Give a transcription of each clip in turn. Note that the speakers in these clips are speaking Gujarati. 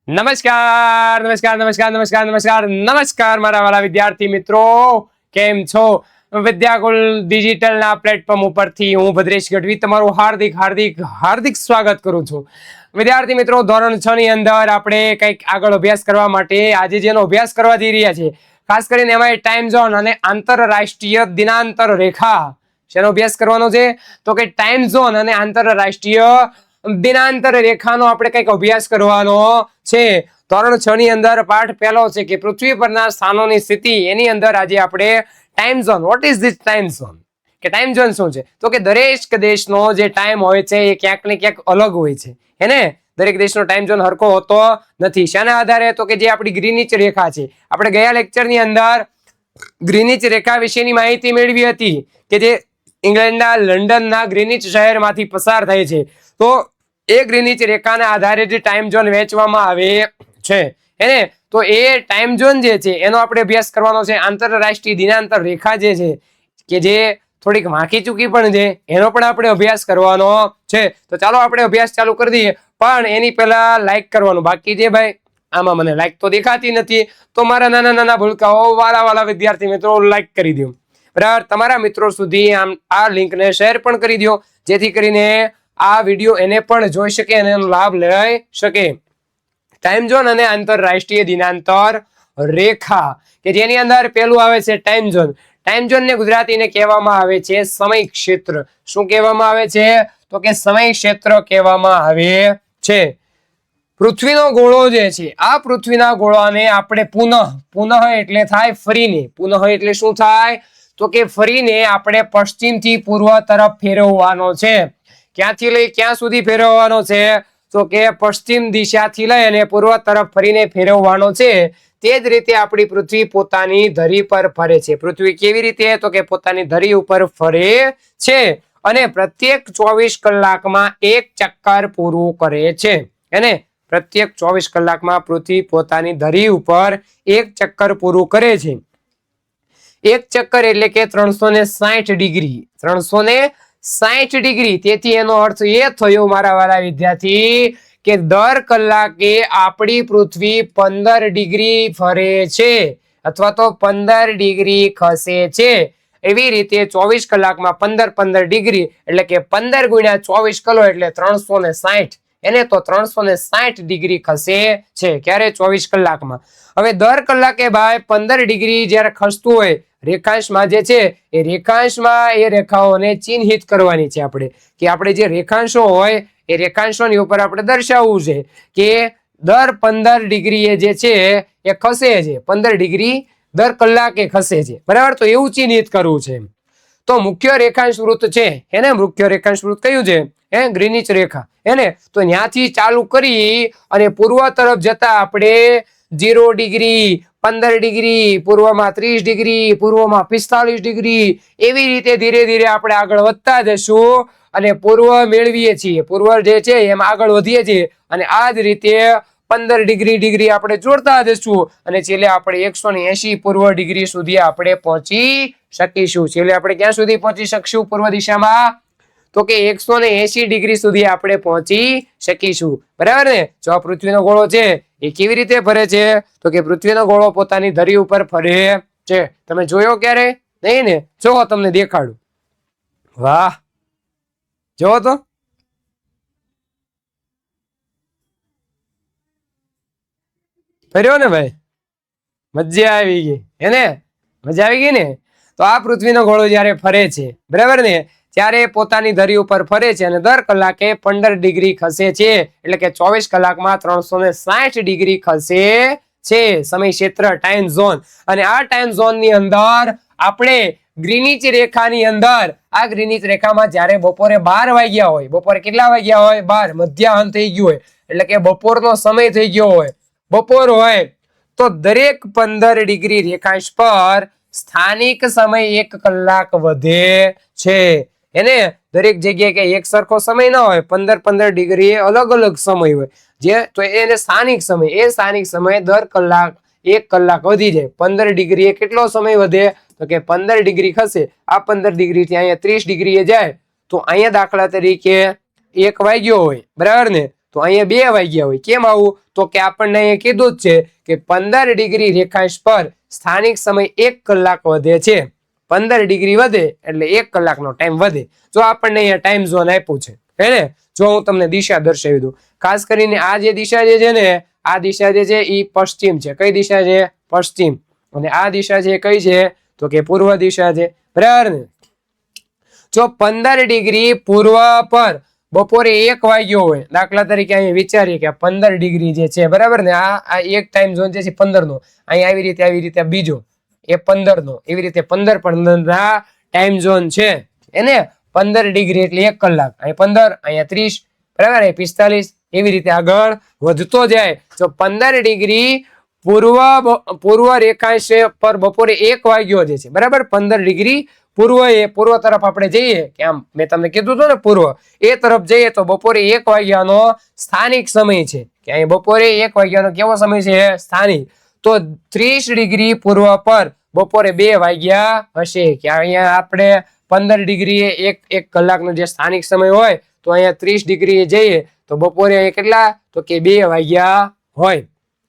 નમસ્કાર નમસ્કાર નમસ્કાર નમસ્કાર નમસ્કાર નમસ્કાર મારા વાલા વિદ્યાર્થી મિત્રો, કેમ છો? વિદ્યાકુલ ડિજિટલના પ્લેટફોર્મ ઉપરથી હું ભદ્રેશ ગઢવી તમારું હાર્દિક હાર્દિક હાર્દિક સ્વાગત કરું છું. વિદ્યાર્થી મિત્રો, ધોરણ 6 ની અંદર આપણે કંઈક આગળ અભ્યાસ કરવા માટે આજે જેનો અભ્યાસ કરવા જઈ રહ્યા છે, ખાસ કરીને એમાં ટાઈમ ઝોન અને આંતરરાષ્ટ્રીય દિનાંતર રેખા, શેનો અભ્યાસ કરવાનો છે? તો કે ટાઈમ ઝોન અને આંતરરાષ્ટ્રીય દિનાંતર રેખાનો આપણે કંઈક અભ્યાસ કરવાનો છે. ધોરણ 6 ની અંદર પાઠ પહેલો છે કે પૃથ્વી પરના સ્થાનોની સ્થિતિ, એની અંદર આજે આપણે time zone, what is this time zone, કે ટાઈમ ઝોન શું છે? તો કે દરેક દેશનો જે ટાઈમ હોય છે એ ક્યાંક ને ક્યાંક અલગ હોય છે, હેને? દરેક દેશનો ટાઈમ ઝોન હરખો હોતો નથી. શાના આધારે? તો કે જે આપણી ગ્રીનિચ રેખા છે, આપણે ગયા લેક્ચરની અંદર ગ્રીનિચ રેખા વિશેની માહિતી મેળવી હતી કે જે ઇંગ્લેન્ડના લંડનના ગ્રીનિચ શહેરમાંથી પસાર થાય છે. તો એ ગ્રીનિચ રેખાના આધારે જે ટાઈમ ઝોન વહેંચવામાં આવે છે, એને તો એ ટાઈમ ઝોન જે છે એનો આપણે અભ્યાસ કરવાનો છે. આંતરરાષ્ટ્રીય દિનાંતર રેખા જે છે કે જે થોડીક વાંકી ચૂકી પણ છે, એનો પણ આપણે અભ્યાસ કરવાનો છે. તો ચાલો આપણે અભ્યાસ ચાલુ કરી દઈએ, પણ એની પહેલા લાઈક કરવાનું બાકી છે ભાઈ. આમાં મને લાઈક તો દેખાતી નથી, તો મારા નાના નાના ભૂલકાઓ, વાલા વિદ્યાર્થી મિત્રો, લાઈક કરી દો બરાબર. તમારા મિત્રો સુધી આ લિંકને શેર પણ કરી દો, જેથી કરીને આ વિડીયો એને પણ જોઈ શકે અને એનો લાભ લઈ શકે. ટાઈમ ઝોન અને આંતરરાષ્ટ્રીય દિનાંતર રેખા, કે જેની અંદર પેલું આવે છે ટાઈમ ઝોન. ટાઈમ ઝોન ને ગુજરાતીને કહેવામાં આવે છે સમય ક્ષેત્ર. શું કહેવામાં આવે છે? તો કે સમય ક્ષેત્ર કહેવામાં આવે છે. પૃથ્વીનો ગોળો જે છે, આ પૃથ્વીના ગોળાને આપણે પુનઃ એટલે થાય ફરીને. પુનઃ એટલે શું થાય? તો કે ફરીને આપણે પશ્ચિમથી પૂર્વ તરફ ફેરવવાનો છે. ક્યાંથી લઈ ક્યાં સુધી ફેરવવાનો છે? તો કે પશ્ચિમ દિશાથી લઈ અને પૂર્વ તરફ ફરીને ફેરવવાનો છે. તે જ રીતે આપણી પૃથ્વી પોતાની ધરી પર ફરે છે. પૃથ્વી કેવી રીતે? તો કે પોતાની ધરી ઉપર ફરે છે અને પ્રત્યેક 24 કલાકમાં એક ચક્કર પૂરું કરે છે. એને પ્રત્યેક 24 કલાકમાં પૃથ્વી પોતાની ધરી ઉપર એક ચક્કર પૂરું કરે છે. એક ચક્કર એટલે કે 360 ડિગ્રી. 360 ડિગ્રી. તેથી એનો અર્થ એ થયો મારા વાલા વિદ્યાર્થી કે દર કલાકે આપણી પૃથ્વી 15 ડિગ્રી ફરે છે અથવા તો 15 ડિગ્રી ખસે છે. એવી રીતે 24 કલાકમાં 15 ડિગ્રી એટલે કે 15 ગુણ્યા 24 કરો એટલે 360. એને તો 360 ડિગ્રી ખસે છે. ક્યારે? 24 કલાકમાં. હવે દર કલાકે ભાઈ 15 ડિગ્રી જ્યારે ખસતું હોય રેખાંશમાં જે છે, એ રેખાંશમાં એ રેખાઓને ચિહ્નિત કરવાની છે આપણે, કે આપણે જે રેખાંશો હોય એ રેખાંશોની ઉપર આપણે દર્શાવવું છે કે દર 15 ડિગ્રી જે છે એ ખસે છે. 15 ડિગ્રી દર કલાકે ખસે છે, બરાબર. તો એવું ચિહ્નિત કરવું છે. તો મુખ્ય રેખાંશ વૃત્ત છે, એને મુખ્ય રેખાંશ વૃત્ત કયું છે? ગ્રીનિચ રેખા. એને તો ત્યાંથી ચાલુ કરી અને પૂર્વ તરફ જતા આપણે 0 ડિગ્રી, 15 ડિગ્રી, પૂર્વમાં 30 ડિગ્રી, પૂર્વમાં 45 ડિગ્રી, એવી રીતે ધીરે ધીરે આપણે આગળ વધતા જશું અને પૂર્વ મેળવીએ છીએ. પૂર્વ જે છે એમ આગળ વધીએ છીએ અને આ જ રીતે 15 ડિગ્રી આપણે જોડતા જશું અને છેલ્લે આપણે 180 પૂર્વ ડિગ્રી સુધી આપણે પહોંચી શકીશું. છેલ્લે આપણે ક્યાં સુધી પહોંચી શકશું પૂર્વ દિશામાં? તો કે 180 ડિગ્રી સુધી આપણે પહોંચી શકીશું, બરાબર ને? જો આ પૃથ્વીનો ગોળો છે એ કેવી રીતે ફરે છે? તો કે પૃથ્વીનો ગોળો પોતાની ધરી ઉપર ફરે છે. તમે જોયો ક્યારે? નહીં ને? જો તમને દેખાડું. વાહ, જો તો ફર્યો ને ભાઈ, મજા આવી ગઈ. એને મજા આવી ગઈ ને? તો આ પૃથ્વીનો ગોળો જ્યારે ફરે છે, બરાબર ને, ત્યારે પોતાની ધરી ઉપર ફરે છે અને દર કલાકે 15 ડિગ્રી ખસે છે. એટલે કે 24 કલાકમાં 360 ડિગ્રી ખસે છે. સમય ક્ષેત્ર, ટાઈમ ઝોન. અને આ ટાઈમ ઝોન ની અંદર આપણે ગ્રીનિચ રેખાની અંદર, આ ગ્રીનિચ રેખામાં જ્યારે બપોરે 12 વાગ્યા હોય, બપોરે કેટલા વાગ્યા હોય? 12. મધ્યાહન થઈ ગયું હોય એટલે કે બપોરનો સમય થઈ ગયો હોય, બપોર હોય, તો દરેક 15 ડિગ્રી રેખાંશ પર સ્થાનિક સમય 1 કલાક વધે છે. એને દરેક જગ્યાએ કે એક સરખો સમય ના હોય, 15 ડિગ્રી એ અલગ અલગ સમય હોય જે, તો એને સ્થાનિક સમય, એ સ્થાનિક સમય દર કલાક 1 કલાક વધી જાય. 15 ડિગ્રી એ કેટલો સમય વધે? તો કે 15 ડિગ્રી ખસે, આ 15 ડિગ્રી થી અહીંયા 30 ડિગ્રી જાય, તો અહીંયા દાખલા તરીકે 1 વાગ્યો હોય, બરાબર ને, તો અહીંયા 2 વાગ્યા હોય. કેમ આવું? તો કે આપણને અહીંયા કીધું જ છે કે 15 ડિગ્રી રેખાંશ પર સ્થાનિક સમય 1 કલાક વધે છે. 15 ડિગ્રી વધે એટલે 1 કલાકનો ટાઈમ વધે. જો આપણને અહીંયા ટાઈમ ઝોન આપ્યું છે હે ને, જો હું તમને દિશા દર્શાવી દઉં, ખાસ કરીને આ જે દિશા જે છે ને, આ દિશા જે છે એ પશ્ચિમ છે. કઈ દિશા છે? પશ્ચિમ. અને આ દિશા છે કઈ છે? તો કે પૂર્વ દિશા છે. બરાબર ને? જો 15 ડિગ્રી પૂર્વ પર બપોરે 1 વાગ્યો હોય, દાખલા તરીકે અહીંયા વિચારીએ કે 15 ડિગ્રી જે છે, બરાબર ને, આ એક ટાઈમ ઝોન જે છે 15 નો, અહીંયા આવી રીતે બીજો એ 15 નો, એવી રીતે 15 ના ટાઈમ ઝોન છે એને 15 ડિગ્રી એટલે 1 કલાક. અહીં 15, અહીંયા 30, બરાબર, અહીં 45, એવી રીતે આગળ વધતો જાય. જો 15 ડિગ્રી પૂર્વ રેખાંશ પર બપોરે 1 વાગ્યો જે છે, બરાબર, 15 ડિગ્રી પૂર્વ તરફ આપણે જઈએ, કે આમ મેં તમને કીધું હતું ને પૂર્વ, એ તરફ જઈએ તો બપોરે 1 વાગ્યાનો સ્થાનિક સમય છે. કે અહીં બપોરે 1 વાગ્યાનો કેવો સમય છે? સ્થાનિક. તો 30 ડિગ્રી પૂર્વ પર બપોરે 2 વાગ્યા હશે. કે અહીંયા આપણે 15 ડિગ્રી એક કલાકનો જે સ્થાનિક સમય હોય, તો અહીંયા 30 ડિગ્રી જઈએ તો બપોરે અહીંયા કેટલા? તો કે 2 વાગ્યા હોય.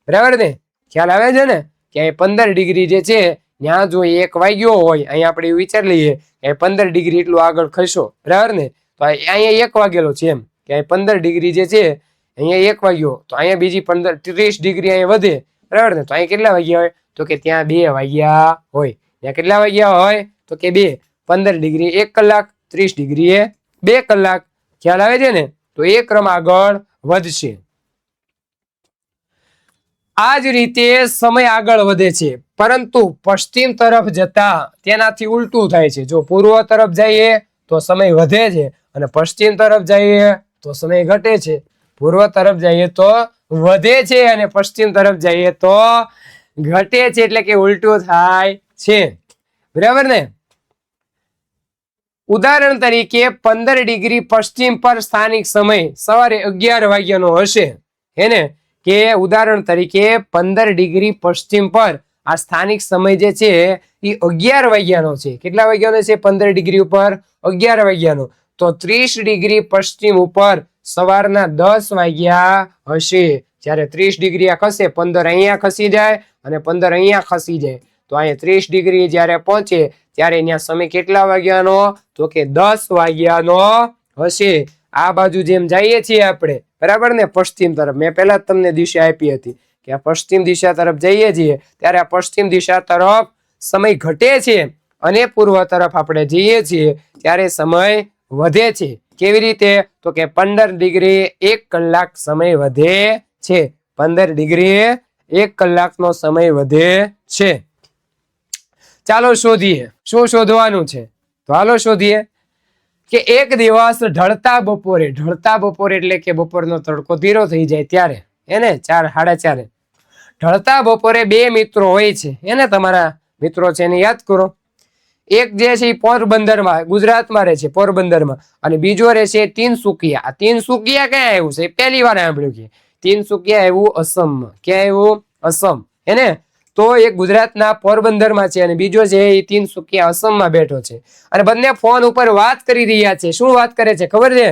બરાબર ને? ખ્યાલ આવે છે ને? કે અહીં 15 ડિગ્રી જે છે ત્યાં જો 1 વાગ્યો હોય, અહીંયા આપણે એવું વિચારી લઈએ કે 15 ડિગ્રી એટલું આગળ ખસો, બરાબર ને, તો અહીંયા 1 વાગેલો છે એમ, કે અહીં 15 ડિગ્રી જે છે અહીંયા 1 વાગ્યો, તો અહીંયા બીજી 30 ડિગ્રી અહીંયા વધે, બરાબર ને, તો અહીંયા કેટલા વાગ્યા હોય? તો કે ત્યાં 2 વાગ્યા હોય. ત્યાં કેટલા વાગ્યા હોય? તો કે 2. 15 ડિગ્રી 1 કલાક, 30 ડિગ્રી એ 2 કલાક. ખ્યાલ આવે છે ને? તો એ ક્રમ આગળ વધશે. આ જ રીતે સમય આગળ વધે છે, પરંતુ પશ્ચિમ તરફ જતા તેનાથી ઉલટું થાય છે. જો પૂર્વ તરફ જઈએ તો સમય વધે છે, અને પશ્ચિમ તરફ જઈએ તો સમય ઘટે છે. પૂર્વ તરફ જઈએ તો વધે છે, અને પશ્ચિમ તરફ જઈએ તો ઘટે છે, એટલે કે ઉલટું થાય છે. બરાબર ને? ઉદાહરણ તરીકે 15 ડિગ્રી પશ્ચિમ પર સ્થાનિક સમય સવારે 11 વાગ્યાનો હશે. હેને? કે ઉદાહરણ તરીકે 15 ડિગ્રી પશ્ચિમ પર આ સ્થાનિક સમય જે છે એ 11 વાગ્યાનો છે. કેટલા વાગ્યાનો છે? 15 ડિગ્રી ઉપર 11 વાગ્યાનો. તો 30 ડિગ્રી પશ્ચિમ ઉપર સવારના 10 વાગ્યા હશે. જ્યારે 30 ડિગ્રી આ ખસે, 15 અહીંયા ખસી જાય અને 15 અહીંયા ખસી જાય, તો અહીંયા 30 ડિગ્રી જ્યારે પહોંચે ત્યારે અહીંયા સમય કેટલા વાગ્યાનો? તો કે 10 વાગ્યાનો હશે. આ બાજુ જેમ જઈએ છીએ આપણે, બરાબર ને, પશ્ચિમ તરફ, મેં પહેલા જ તમને દિશા આપી હતી કે આ પશ્ચિમ દિશા તરફ જઈએ છીએ ત્યારે આ પશ્ચિમ દિશા તરફ સમય ઘટે છે, અને પૂર્વ તરફ આપણે જઈએ છીએ ત્યારે સમય વધે છે. કેવી રીતે? તો કે 15 ડિગ્રી 1 કલાક સમય વધે છે. 15 ડિગ્રી 1 કલાકનો સમય વધે છે. ચાલો શોધીએ. શું શોધવાનું છે? તો હાલો શોધીએ કે એક દિવસ ઢળતા બપોરે એટલે કે બપોરનો તડકો ધીરો થઈ જાય ત્યારે, એને 4, 4:30, ઢળતા બપોરે 2 મિત્રો હોય છે. એને તમારા મિત્રો છે એને યાદ કરો. એક જે છે એ પોરબંદરમાં, ગુજરાતમાં રહે છે, પોરબંદરમાં, અને બીજો રહે છે તિનસુકિયા. આ તિનસુકિયા ક્યાં આવ્યું છે? પહેલી વાર સાંભળ્યું કે તિનસુકિયા આવ્યું અસમમાં. ક્યાં આવ્યું? અસમ. એને તો એક ગુજરાતના પોરબંદરમાં છે, અને બીજો છે એ તિનસુકિયા અસમમાં બેઠો છે, અને બંને ફોન ઉપર વાત કરી રહ્યા છે. શું વાત કરે છે ખબર છે?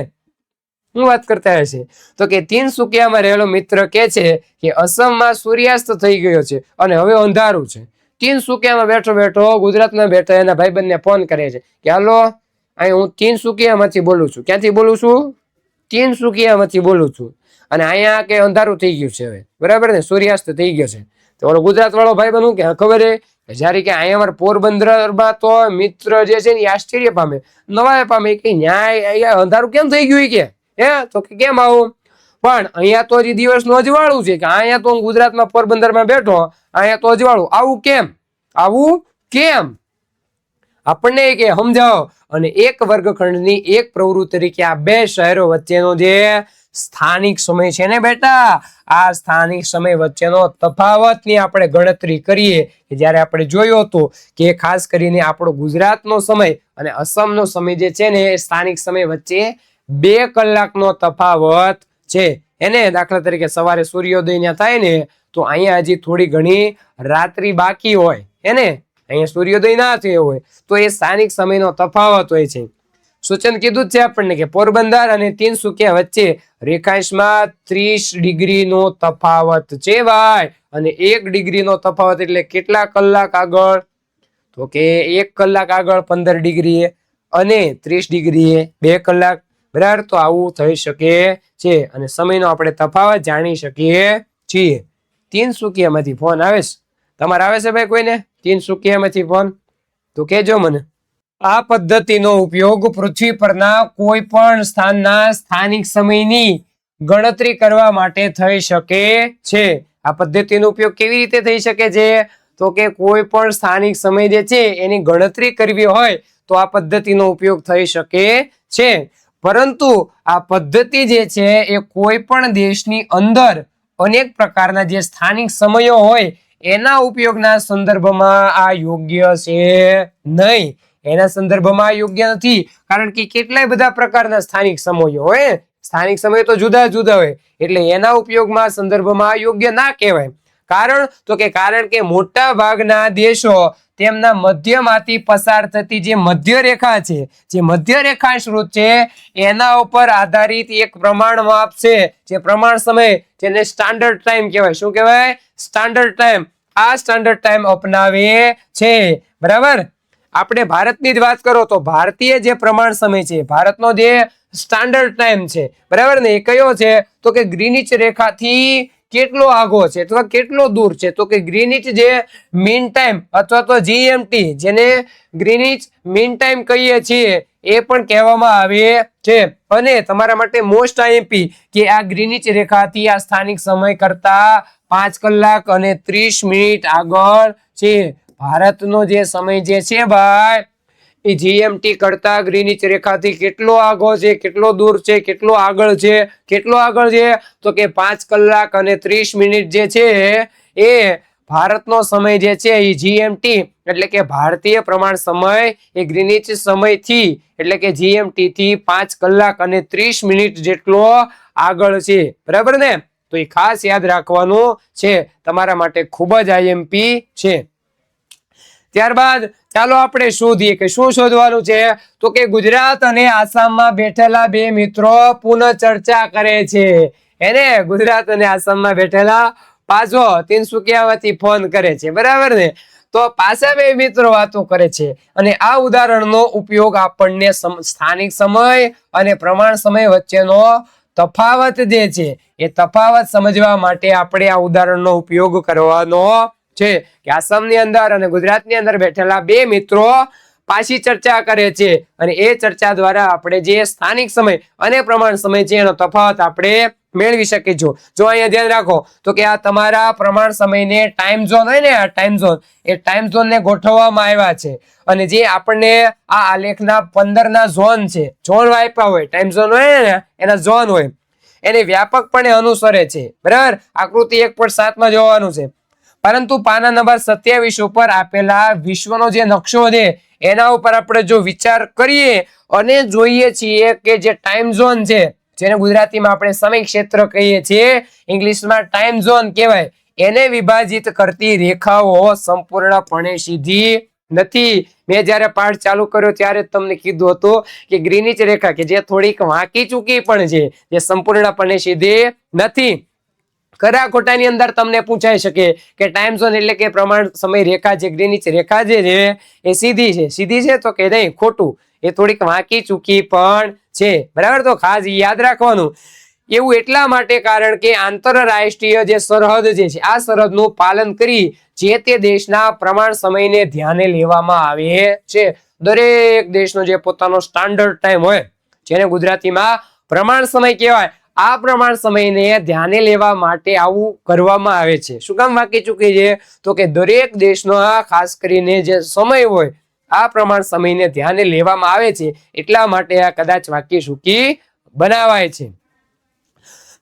શું વાત કરતા હશે? તો કે તિનસુકિયામાં રહેલો મિત્ર કે છે કે અસમમાં સૂર્યાસ્ત થઈ ગયો છે અને હવે અંધારું છે. તિનસુકિયામાં બેઠો ગુજરાતમાં બેઠો એના ભાઈબંધને ફોન કરે છે કે હાલો, અહીં હું તિનસુકિયામાંથી બોલું છું. ક્યાંથી બોલું છું? તિનસુકિયામાંથી બોલું છું, અને અહીંયા કે અંધારું થઈ ગયું છે હવે, બરાબર ને, સૂર્યાસ્ત થઈ ગયો છે. તો ઓલો ગુજરાત વાળો ભાઈ બનવું કે ખબર છે જયારે કે અહીંયા અમારે પોરબંદરમાં તો મિત્ર જે છે ને આશ્ચર્ય પામે, નવાય પામે કે ન્યાય અંધારું કેમ થઈ ગયું કે હે? તો કેમ આવું? પણ અહીંયા તો હજી દિવસનું અજવાળું છે, કે અહીંયા તો હું ગુજરાતમાં પોરબંદરમાં બેઠો, અહીંયા તો અજવાળું. આવું કેમ? આવું કેમ? આપણને કે સમજાવો. અને એક વર્ગખંડની એક પ્રવૃત્તિ તરીકે આ 2 શહેરો વચ્ચેનો જે સ્થાનિક સમય છે ને બેટા, આ સ્થાનિક સમય વચ્ચેનો તફાવતની આપણે ગણતરી કરીએ. કે જ્યારે આપણે જોયું હતું કે ખાસ કરીને આપણો ગુજરાતનો સમય અને અસમનો સમય જે છે ને એ સ્થાનિક સમય વચ્ચે 2 કલાકનો તફાવત છે. એને દાખલા તરીકે સવારે સૂર્યોદય થાય ને, તો અહીંયા હજી થોડી ઘણી રાત્રિ બાકી હોય, એને અહીંયા સૂર્યોદય ના થયો હોય, તો એ સ્થાનિક સમયનો તફાવત હોય છે. સૂચન કીધું જ છે આપણને કે પોરબંદર અને તિનસુકિયા વચ્ચે રેખાંશમાં 30 ડિગ્રીનો તફાવત છે ભાઈ. અને 1 ડિગ્રીનો તફાવત એટલે કેટલા કલાક આગળ? તો કે 1 કલાક આગળ 15 ડિગ્રીએ અને 30 ડિગ્રીએ 2 કલાક. બરાબર, તો આવું થઈ શકે છે. અને સમયનો આપણે તફાવત જાણી શકીએ છીએ. તિનસુકિયામાંથી ફોન આવે છે? તમારે આવે છે ભાઈ કોઈને તિનસુકિયામાંથી ફોન? તો કહેજો મને. આ પદ્ધતિનો ઉપયોગ પૃથ્વી પરના કોઈ પણ સ્થાનના સ્થાનિક સમયની ગણતરી કરવા માટે થઈ શકે છે. આ પદ્ધતિનો ઉપયોગ કેવી રીતે થઈ શકે છે? તો કે કોઈ પણ સ્થાનિક સમય જે છે એની ગણતરી કરવી હોય તો આ પદ્ધતિનો ઉપયોગ થઈ શકે છે. પરંતુ આ પદ્ધતિ જે છે એ કોઈ પણ દેશની અંદર અનેક પ્રકારના જે સ્થાનિક સમયો હોય એના ઉપયોગના સંદર્ભમાં આ યોગ્ય છે નહીં. એના સંદર્ભમાં યોગ્ય નથી, કારણ કે કેટલાય બધા પ્રકારના સ્થાનિક સમયો હોય. સ્થાનિક સમય તો જુદા જુદા હોય, એટલે એના ઉપયોગમાં સંદર્ભમાં યોગ્ય ના કહેવાય. કારણ કે મોટા ભાગના દેશો તેમના મધ્યમાંથી પસાર થતી જે મધ્ય રેખા છે, જે મધ્ય રેખાંશ વૃત્ત છે, એના ઉપર આધારિત એક પ્રમાણ માપ છે, જે પ્રમાણ સમય, જેને સ્ટાન્ડર્ડ ટાઈમ કહેવાય. શું કહેવાય? Standard time. આ સ્ટાન્ડર્ડ ટાઈમ અપનાવે છે. બરાબર. આપણે ભારતની જ વાત કરો તો ભારતીય જે પ્રમાણ સમય છે, ભારતનો જે સ્ટાન્ડર્ડ ટાઈમ છે, બરાબર ને, એ કયો છે? તો કે ગ્રીનિચ રેખાથી કેટલો આગો છે અથવા કેટલો દૂર છે? તો કે ગ્રીનિચ જે મીન ટાઈમ અથવા તો જીએમટી, જેને ગ્રીનિચ મીન ટાઈમ કહીએ છીએ, એ પણ કહેવામાં આવે છે. અને તમારા માટે મોસ્ટ આઈએમપી કે આ ગ્રીનિચ રેખાથી આ સ્થાનિક સમય કરતા 5 કલાક અને 30 મિનિટ આગળ છે. ભારતનો જે સમય જે છે ભાઈ, એ જીએમટી કરતા ગ્રીનિચ રેખાથી કેટલો આગો છે, કેટલો દૂર છે, કેટલો આગળ છે? કેટલો આગળ છે? તો કે 5 કલાક અને 30 મિનિટ જે છે એ ભારતનો સમય જે છે એ જીએમટી એટલે કે ભારતીય પ્રમાણ સમય એ ગ્રીનિચ સમયથી એટલે કે જીએમટી થી 5 કલાક અને 30 મિનિટ જેટલો આગળ છે. બરાબર ને? તો એ ખાસ યાદ રાખવાનું છે, તમારા માટે ખૂબ જ આઈએમપી છે. ત્યારબાદ ચાલો આપણે શોધીએ કે શું શોધવાનું છે. તો કે ગુજરાત અને આસામમાં બેઠેલા બે મિત્રો પુનઃ ચર્ચા કરે છે. એને ગુજરાત અને આસામમાં બેઠેલા પાછો તિનસુકિયામાંથી ફોન કરે છે. બરાબર ને? તો પાછા બે મિત્રો વાતો કરે છે. અને આ ઉદાહરણનો ઉપયોગ આપણને સ્થાનિક સમય અને પ્રમાણ સમય વચ્ચેનો તફાવત જે છે એ તફાવત સમજવા માટે આપણે આ ઉદાહરણનો ઉપયોગ કરવાનો છે. કે આસામની અંદર અને ગુજરાતની અંદર બેઠેલા બે મિત્રો પાછી ચર્ચા કરે છે, અને એ ચર્ચા દ્વારા આપણે જે સ્થાનિક સમય અને પ્રમાણ સમય છે એનો તફાવત આપણે મેળવી શકીશું. જો અહીંયા ધ્યાન રાખો તો કે આ તમારા પ્રમાણ સમયને ટાઈમ ઝોન હોય ને, આ ટાઈમ ઝોન, એ ટાઈમ ઝોનને ગોઠવવામાં આવ્યા છે. અને જે આપણને આ આલેખના 15ના ઝોન છે, ઝોન આપ્યા હોય, ટાઈમ ઝોન હોય ને એના ઝોન હોય, એને વ્યાપકપણે અનુસરે છે. બરાબર? આકૃતિ 1.7 માં જોવાનું છે. પરંતુ પાના નંબર 27 ઉપર આપેલા વિશ્વનો જે નકશો છે એના ઉપર આપણે જો વિચાર કરીએ અને જોઈએ છીએ કે જે ટાઈમ ઝોન છે, જેને ગુજરાતીમાં આપણે સમય ક્ષેત્ર કહીએ છીએ, ઇંગ્લિશમાં ટાઈમ ઝોન કહેવાય, એને વિભાજિત કરતી રેખાઓ સંપૂર્ણપણે સીધી નથી. મેં જ્યારે પાઠ ચાલુ કર્યો ત્યારે તમને કીધું હતું કે ગ્રીનિચ રેખા કે જે થોડીક વાંકી ચૂકી પણ છે, જે સંપૂર્ણપણે સીધી નથી. ખરા ખોટાની અંદર તમને પૂછાઈ શકે કે ટાઈમ ઝોન એટલે કે પ્રમાણ સમય રેખા, જે ગ્રીનિચ રેખા જે છે એ સીધી છે. સીધી છે તો કે નહીં, ખોટું, એ થોડીક વાંકી ચૂકી પણ છે. બરાબર? તો ખાસ યાદ રાખવાનું. એવું એટલા માટે કારણ કે આંતરરાષ્ટ્રીય જે સરહદ જે છે, આ સરહદનું પાલન કરી જે તે દેશના પ્રમાણ સમયને ધ્યાને લેવામાં આવે છે. દરેક દેશનો જે પોતાનો સ્ટાન્ડર્ડ ટાઈમ હોય, જેને ગુજરાતીમાં પ્રમાણ સમય કહેવાય, આ પ્રમાણ સમયને ધ્યાને લેવા માટે આવું કરવામાં આવે છે. શું કામ વાંકી ચૂકી છે? તો કે દરેક દેશનો ખાસ કરીને જે સમય હોય, આ પ્રમાણ સમયને ધ્યાને લેવામાં આવે છે, એટલા માટે આ કદાચ વાંકી ચૂકી બનાવાય છે.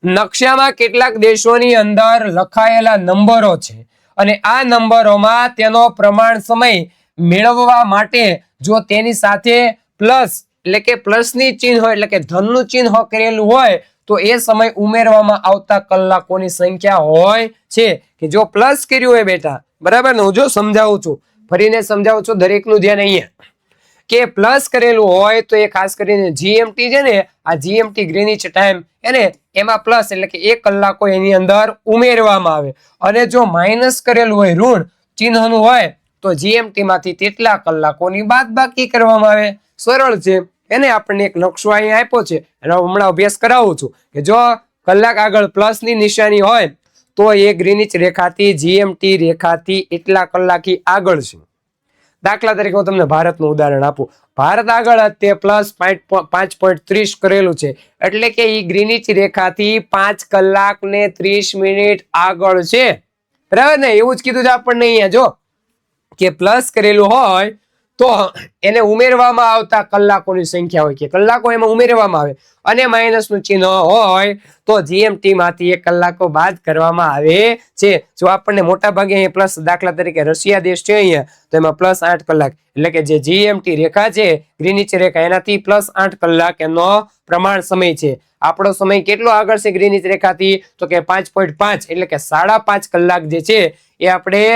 નકશામાં કેટલાક દેશોની અંદર લખાયેલા નંબરો છે, અને આ નંબરોમાં તેનો પ્રમાણ સમય મેળવવા માટે જો તેની સાથે પ્લસ એટલે કે પ્લસની ચિહ્ન હોય, એટલે કે ધનનું ચિહ્ન કરેલું હોય, તો એ સમય ઉમેરવામાં આવતા કલાકોની સંખ્યા હોય છે. કે જો પ્લસ કર્યું હોય બેટા, બરાબર ને, હું જો સમજાવું છું, ફરીને સમજાવું છું, દરેકનું ધ્યાન અહીંયા. કે પ્લસ કરેલું હોય તો એ ખાસ કરીને જીએમટી છે ને, આ જીએમટી ગ્રીનિચ ટાઈમ એને એમાં પ્લસ એટલે કે 1 કલાકો એની અંદર ઉમેરવામાં આવે, અને જો માઇનસ કરેલું હોય ઋણ ચિહ્નનું હોય તો જીએમટી માંથી તેટલા કલાકોની બાદબાકી કરવામાં આવે. સરળ છે. એને આપણને એક નકશો અહીંયા આપ્યો છે, એનો હમણાં અભ્યાસ કરાવું છું કે જો કલાક આગળ પ્લસની નિશાની હોય તો એ ગ્રીનિચ રેખાથી જીએમટી રેખાથી એટલા કલાકી આગળ છે. દાખલા તરીકે હું તમને ભારતનું ઉદાહરણ આપું. ભારત આગળ તે પ્લસ 5.30 કરેલું છે, એટલે કે એ ગ્રીનિચ રેખાથી 5 કલાક ને 30 મિનિટ આગળ છે. બરાબર ને? એવું જ કીધું છે આપણને અહીંયા, જો કે પ્લસ કરેલું હોય તો એને ઉમેરવામાં આવતા કલાકોની સંખ્યા હોય કે કલાકો એમાં ઉમેરવામાં આવે, અને માઇનસનું ચિહ્ન હોય તો જીએમટી માંથી 1 કલાકો બાદ કરવામાં આવે છે. જો આપણને મોટા ભાગે અહીંયા પ્લસ, દાખલા તરીકે રશિયા દેશ છે અહીંયા, તો એમાં પ્લસ 8 કલાક એટલે કે જે જીએમટી રેખા છે ગ્રીનિચ રેખા એનાથી પ્લસ 8 કલાક એનો પ્રમાણ સમય છે. આપણો સમય કેટલો આગળ છે ગ્રીનિચ રેખાથી? તો કે 5.5 એટલે કે 5.5 કલાક જે છે એ આપણે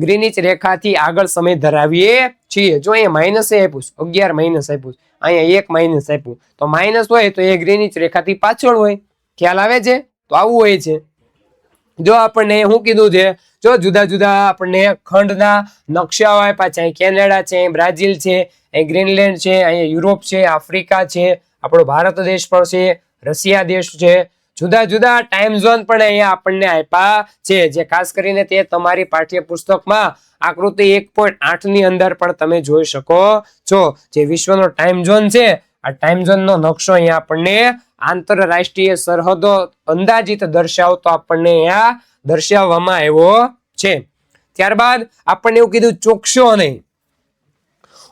ગ્રીનિચ રેખાથી આગળ સમય ધરાવીએ છીએ. જો અહીંયા માઇનસ આપ્યું, 11 માઇનસ આપ્યું, અહીંયા 1 માઇનસ આપ્યું, તો માઇનસ હોય તો એ ગ્રીનિચ રેખાથી પાછળ હોય. ખ્યાલ આવે છે? તો આવું હોય છે. જો આપણને શું કીધું છે, જો જુદા જુદા આપણને ખંડના નકશાઓ આપ્યા છે. અહીં કેનેડા છે, અહીં બ્રાઝિલ છે, અહીં ગ્રીનલેન્ડ છે, અહીંયા યુરોપ છે, આફ્રિકા છે, આપણો ભારત દેશ પણ છે, રશિયા દેશ છે. જુદા જુદા ટાઈમ ઝોન પણ અહીંયા આપણને આપ્યા છે, જે ખાસ કરીને તે તમારી પાઠ્યપુસ્તકમાં આકૃતિ 1.8 ની અંદર પણ તમે જોઈ શકો છો. જે વિશ્વનો ટાઈમ ઝોન છે, આ ટાઈમ ઝોનનો નકશો અહીંયા આપણને આંતરરાષ્ટ્રીય સરહદો અંદાજિત દર્શાવતો આપણને અહીંયા દર્શાવવામાં આવ્યો છે. ત્યારબાદ આપણને એવું કીધું ચોકશો નહીં.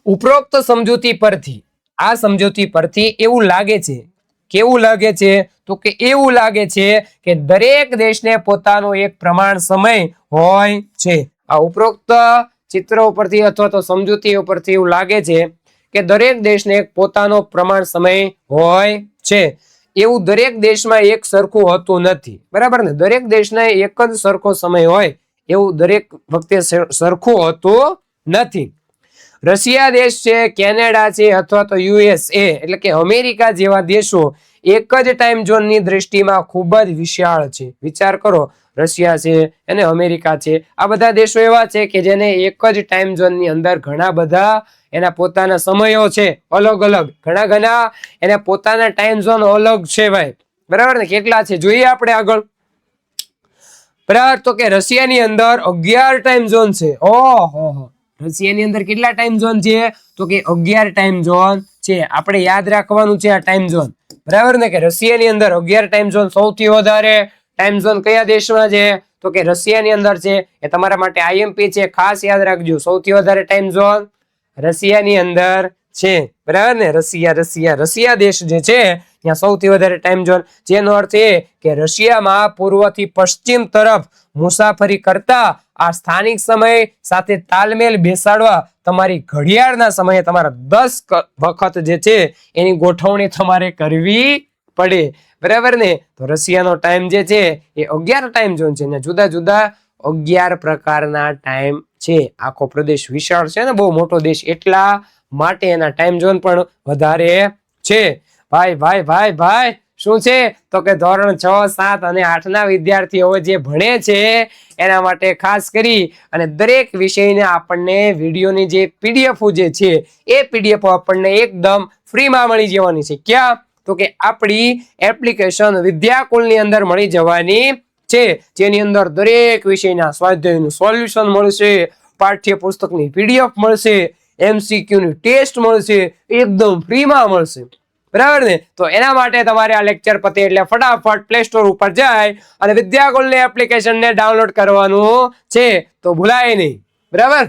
ઉપરોક્ત સમજૂતી પરથી, આ સમજૂતી પરથી એવું લાગે છે, કેવું લાગે છે? તો કે એવું લાગે છે કે દરેક દેશને પોતાનો એક પ્રમાણ સમય હોય છે. આ ઉપરોક્ત ચિત્રો ઉપરથી અથવા તો સમજૂતી ઉપરથી એવું લાગે છે કે દરેક દેશને એક પોતાનો પ્રમાણ સમય હોય છે. એવું દરેક દેશમાં એક સરખું હોતું નથી. બરાબર ને? દરેક દેશને એક જ સરખો સમય હોય એવું દરેક વખતે સરખું હોતું નથી. રશિયા દેશ છે, કેનેડા છે, અથવા તો યુએસએ એટલે કે અમેરિકા જેવા દેશો એક જ ટાઈમ ઝોનની દ્રષ્ટિમાં ખૂબ જ વિશાળ છે. વિચાર કરો, રશિયા છે અને અમેરિકા છે, આ બધા દેશો એવા છે કે જેને એક જ ટાઈમ ઝોનની અંદર ઘણા બધા એના પોતાના સમયો છે, અલગ અલગ ઘણા એના પોતાના ટાઈમ ઝોન અલગ છે ભાઈ. બરાબર ને? કેટલા છે જોઈએ આપણે આગળ. બરાબર, તો કે રશિયાની અંદર 11 ટાઈમ ઝોન છે. ઓહો, રશિયાની અંદર કેટલા ટાઈમ ઝોન છે? તો કે 11 ટાઈમ ઝોન છે. આપણે યાદ રાખવાનું છે આ ટાઈમ ઝોન. બરાબર ને? કે રશિયાની અંદર 11 ટાઈમ ઝોન. સૌથી વધારે ટાઈમ ઝોન કયા દેશમાં છે? તો કે રશિયાની અંદર છે. એ તમારા માટે આઈએમપી છે, ખાસ યાદ રાખજો. સૌથી વધારે ટાઈમ ઝોન રશિયાની અંદર છે. બરાબર ને? રશિયા દેશ જે છે ત્યાં સૌથી વધારે ટાઈમ ઝોન, જેનો અર્થ એ કે રશિયામાં પૂર્વથી પશ્ચિમ તરફ મુસાફરી કરતા આ સ્થાનિક સમય સાથે તાલમેલ બેસાડવા તમારી ઘડિયાળના સમયે તમારા 10 વખત જે છે એની ગોઠવણી તમારે કરવી પડે. બરાબર ને? તો રશિયાનો ટાઈમ જે છે એ 11 ટાઈમ ઝોન છે ને જુદા જુદા 11 પ્રકારના ટાઈમ છે. આખો પ્રદેશ વિશાળ છે ને, બહુ મોટો દેશ, એટલા માટે એના ટાઈમ ઝોન પણ વધારે છે. ભાઈ શું છે? તો કે ધોરણ 6, 7 અને 8 ના વિદ્યાર્થીઓ જે ભણે છે એના માટે ખાસ કરી અને દરેક વિષયને આપણને વિડીયોની જે પીડીએફ જે છે એ પીડીએફ આપણને એકદમ ફ્રીમાં મળી જવાની છે. ક્યાં? તો કે આપણી એપ્લિકેશન વિદ્યાકુલની અંદર મળી જવાની છે, જેની અંદર દરેક વિષયના સ્વાધ્યાયનું સોલ્યુશન મળશે, પાઠ્યપુસ્તકની પીડીએફ મળશે, એમસીક્યુ ની ટેસ્ટ મળશે, એકદમ ફ્રીમાં મળશે. બરાબર ને? તો એના માટે તમારે આ લેક્ચર પતે એટલે ફટાફટ પ્લે સ્ટોર ઉપર જાય અને વિદ્યાકુલની એપ્લિકેશનને ડાઉનલોડ કરવાનું છે, તો ભૂલાય નહીં. બરાબર?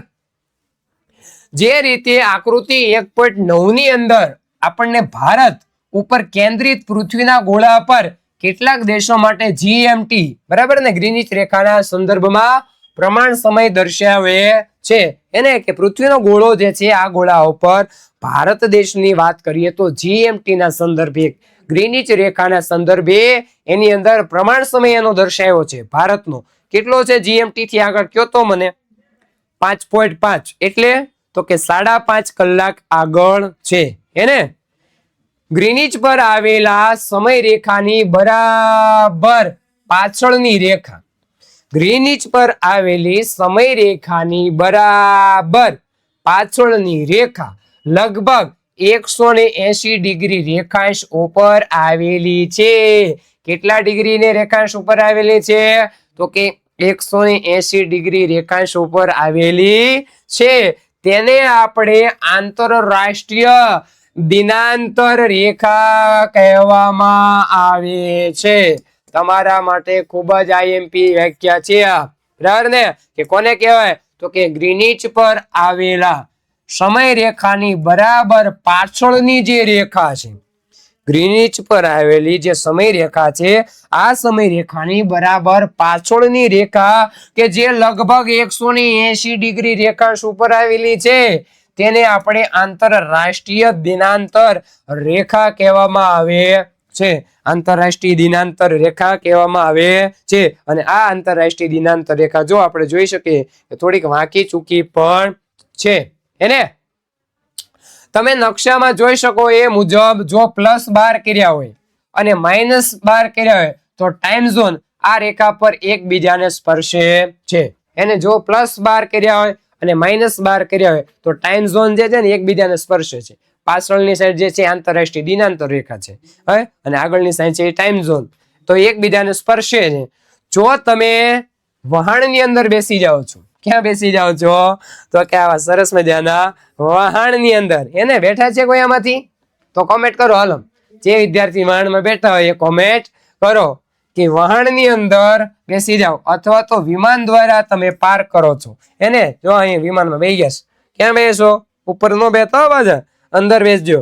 જે રીતે આકૃતિ 1.9 ની અંદર આપણને ભારત ઉપર કેન્દ્રિત પૃથ્વીના ગોળા પર કેટલાક દેશો માટે જીએમટી, બરાબર ને, ગ્રીનિચ રેખાના સંદર્ભમાં પ્રમાણ સમય દર્શાવે છે. એને કે પૃથ્વીનો ગોળો જે છે આ ગોળા ઉપર ભારત દેશની વાત કરીએ તો જીએમટી ના સંદર્ભે, ગ્રીનિચ રેખાના સંદર્ભે એની અંદર પ્રમાણ સમય એનો દર્શાવ્યો છે. ભારતનો કેટલો છે જીએમટી થી આગળ કયો તો મને? 5.5 એટલે તો કે 5.5 કલાક આગળ છે એને ગ્રીનિચ પર આવેલા સમય રેખાની બરાબર પાછળની રેખા ગ્રીનિચ પર આવેલી સમય રેખાની બરાબર પાછળની રેખા લગભગ 180 ડિગ્રી રેખાંશ ઉપર આવેલી છે. કેટલા ડિગ્રીને રેખાંશ ઉપર આવેલી છે? તો કે 180 ડિગ્રી રેખાંશ ઉપર આવેલી છે. તેને આપણે આંતરરાષ્ટ્રીય દિનાંતર રેખા કહેવામાં આવે છે. તમારા માટે ખૂબ જ આઈએમપી વ્યાખ્યા છે બરાબર ને કે કોને કહેવાય? તો કે ગ્રીનિચ પર આવેલા સમય રેખાની બરાબર પાછળની જે રેખા છે ગ્રીનિચ પર આવેલી જે સમય રેખા છે આ સમય રેખાની બરાબર પાછળની રેખા કે જે લગભગ 180 ડિગ્રી રેખાંશ ઉપર આવેલી છે તેને આપણે આંતરરાષ્ટ્રીય દિનાંતર રેખા કહેવામાં આવે છે. આંતરરાષ્ટ્રીય દિનાંતર રેખા કહેવામાં આવે છે. અને આ આંતરરાષ્ટ્રીય દિનાંતર રેખા જો આપણે જોઈ શકીએ કે થોડીક વાંકી ચૂકી પણ છે એને તમે નકશામાં જોઈ શકો એ મુજબ જો +12 કર્યા હોય અને -12 કર્યા હોય તો ટાઈમ ઝોન આ રેખા પર એકબીજાને સ્પર્શે છે. એને જો +12 કર્યા હોય અને -12 કર્યા હોય તો ટાઈમ ઝોન જે છે ને એકબીજાને સ્પર્શે છે. પાછળની સાઈડ જે છે આંતરરાષ્ટ્રીય દિનાંતર રેખા છે અને આગળની સાઈડ છે ટાઈમ ઝોન તો એકબીજાને સ્પર્શે છે. જો તમે વહાણની અંદર બેસી જાઓ છો, ક્યાં બેસી જાઓ છો? તો કે આવા સરસ મજાના વહાણની અંદર. એને બેઠા છે કોઈ આમાંથી? તો કોમેન્ટ કરો. હાલો, જે વિદ્યાર્થી વહાણમાં બેઠા હોય એ કોમેન્ટ કરો કે વહાણની અંદર બેસી જાઓ અથવા તો વિમાન દ્વારા તમે પાર કરો છો એને. જો અહીં વિમાનમાં બેસી ગયા છો, ક્યાં બેસો? ઉપર નો બેઠા પાછા અંદર બેસજો.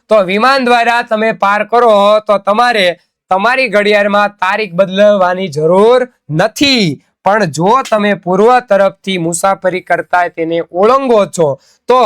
તો વિમાન દ્વારા તમે પાર કરો તો તમારે તમારી ઘડિયાળમાં તારીખ બદલવાની જરૂર નથી. પણ જો તમે પૂર્વ તરફથી મુસાફરી કરતા તેને ઓળંગો છો તો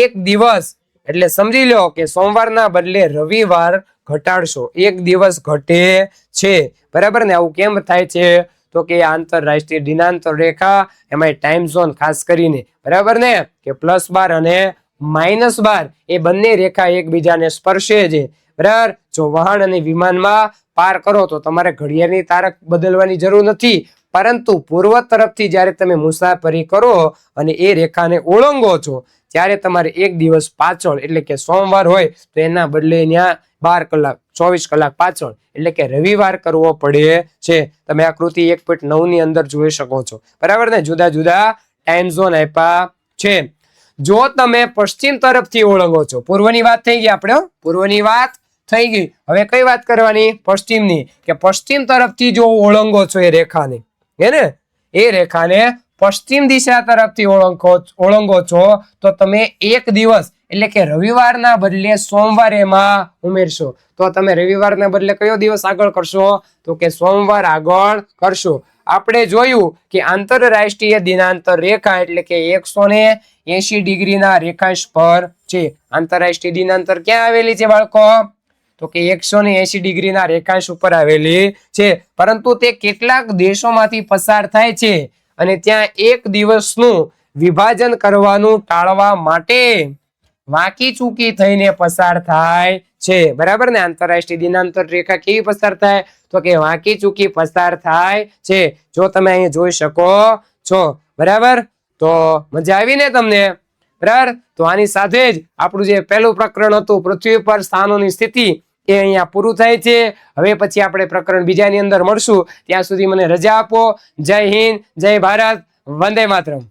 એક દિવસ એટલે સમજી લો કે સોમવારના બદલે રવિવાર ઘટાડશો. એક દિવસ ઘટે છે બરાબર ને. આવું કેમ થાય છે? તો કે આંતરરાષ્ટ્રીય દિનાંતર રેખા એમાં ટાઈમ ઝોન ખાસ કરીને બરાબર ને કે +12 અને -12 એ બંને રેખા એકબીજાને સ્પર્શે છે બરાબર. જો વહાણ અને વિમાનમાં પાર કરો તો તમારે ઘડિયાળની તારીખ બદલવાની જરૂર નથી. પરંતુ પૂર્વ તરફથી જ્યારે તમે મુસાફરી કરો અને એ રેખાને ઓળંગો છો ત્યારે તમારે એક દિવસ પાછળ એટલે કે સોમવાર હોય તો એના બદલે ત્યાં 12 કલાક 24 કલાક પાછળ એટલે કે રવિવાર કરવો પડે છે. તમે આકૃતિ 1.9 ની અંદર જોઈ શકો છો બરાબર ને. જુદા જુદા ટાઈમ ઝોન આપ્યા છે. જો તમે પશ્ચિમ તરફથી ઓળંગો છો, પૂર્વની વાત થઈ ગઈ આપણે, પૂર્વની વાત થઈ ગઈ. હવે કઈ વાત કરવાની? પશ્ચિમની. કે પશ્ચિમ તરફથી જો ઓળંગો છો એ રેખાને એને એ રેખાને પશ્ચિમ દિશા તરફથી ઓળંગો છો તો તમે એક દિવસ એટલે કે રવિવારના બદલે સોમવારેમાં ઉમેરશો. તો તમે રવિવારના બદલે કયો દિવસ આગળ કરશો? તો કે સોમવાર આગળ કરશો. આપણે જોયું કે આંતરરાષ્ટ્રીય દિનાંતર રેખા એટલે કે 180 ડિગ્રીના રેખાંશ પર છે. આંતરરાષ્ટ્રીય દિનાંતર ક્યાં આવેલી છે બાળકો? તો કે 180 ડિગ્રીના રેખાંશ ઉપર આવેલી છે. પરંતુ તે કેટલાક દેશોમાંથી પસાર થાય છે અને ત્યાં એક દિવસનું વિભાજન કરવાનું ટાળવા માટે વાંકી ચૂકી થઈને પસાર થાય છે બરાબર ને. આંતરરાષ્ટ્રીય દિનાંતર રેખા કેવી પસાર થાય? તો કે વાંકી ચૂકી પસાર થાય છે. જો તમે અહીં જોઈ શકો છો બરાબર. તો મજા આવી ને તમને બરાબર. તો આની સાથે જ આપણું જે પહેલું પ્રકરણ હતું પૃથ્વી પર સ્થાનોની સ્થિતિ એ અહીંયા પૂરું થાય છે. હવે પછી આપણે પ્રકરણ બીજાની અંદર મળશું. ત્યાં સુધી મને રજા આપો. જય હિન્દ, જય ભારત, વંદે માતરમ.